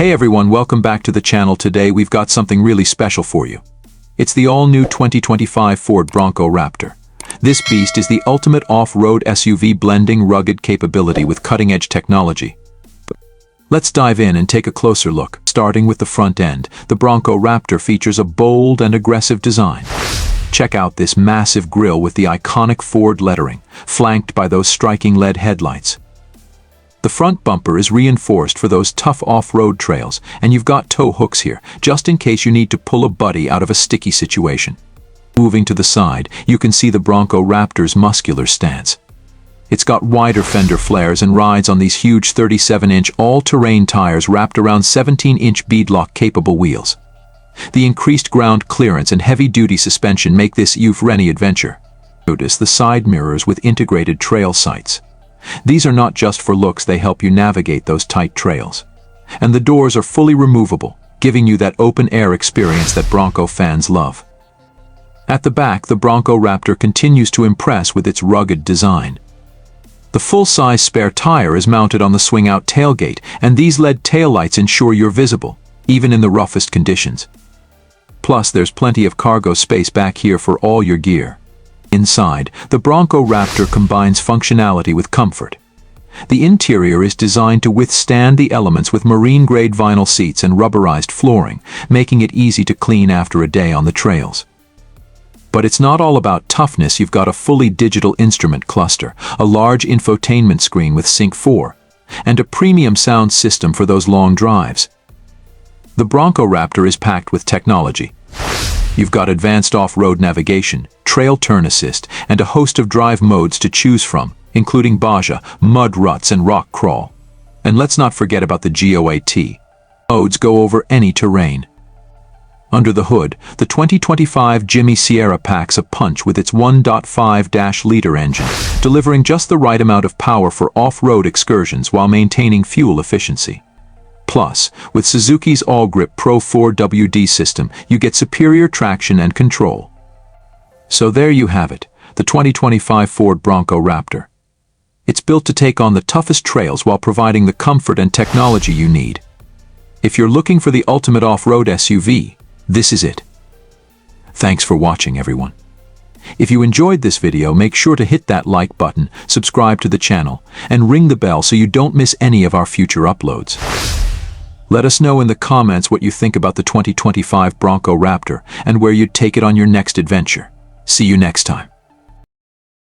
Hey everyone, welcome back to the channel. Today we've got something really special for you. It's the all-new 2025 Ford Bronco Raptor. This beast is the ultimate off-road SUV, blending rugged capability with cutting-edge technology. Let's dive in and take a closer look. Starting with the front end, the Bronco Raptor features a bold and aggressive design. Check out this massive grille with the iconic Ford lettering, flanked by those striking LED headlights. The front bumper is reinforced for those tough off-road trails, and you've got tow hooks here, just in case you need to pull a buddy out of a sticky situation. Moving to the side, you can see the Bronco Raptor's muscular stance. It's got wider fender flares and rides on these huge 37-inch all-terrain tires wrapped around 17-inch beadlock-capable wheels. The increased ground clearance and heavy-duty suspension make this youth-friendly adventure. Notice the side mirrors with integrated trail sights. These are not just for looks, they help you navigate those tight trails. And the doors are fully removable, giving you that open-air experience that Bronco fans love. At the back, the Bronco Raptor continues to impress with its rugged design. The full-size spare tire is mounted on the swing-out tailgate, and these LED taillights ensure you're visible, even in the roughest conditions. Plus, there's plenty of cargo space back here for all your gear. Inside, the Bronco Raptor combines functionality with comfort. The interior is designed to withstand the elements with marine-grade vinyl seats and rubberized flooring, making it easy to clean after a day on the trails. But it's not all about toughness. You've got a fully digital instrument cluster, a large infotainment screen with Sync 4, and a premium sound system for those long drives. The Bronco Raptor is packed with technology. You've got advanced off-road navigation, trail turn assist, and a host of drive modes to choose from, including Baja, mud ruts, and rock crawl. And let's not forget about the GOAT. Modes go over any terrain. Under the hood, the 2025 Jimmy Sierra packs a punch with its 1.5-liter engine, delivering just the right amount of power for off-road excursions while maintaining fuel efficiency. Plus, with Suzuki's All-Grip Pro 4WD system, you get superior traction and control. So there you have it, the 2025 Ford Bronco Raptor. It's built to take on the toughest trails while providing the comfort and technology you need. If you're looking for the ultimate off-road SUV, this is it. Thanks for watching, everyone. If you enjoyed this video, make sure to hit that like button, subscribe to the channel, and ring the bell so you don't miss any of our future uploads. Let us know in the comments what you think about the 2025 Bronco Raptor and where you'd take it on your next adventure. See you next time.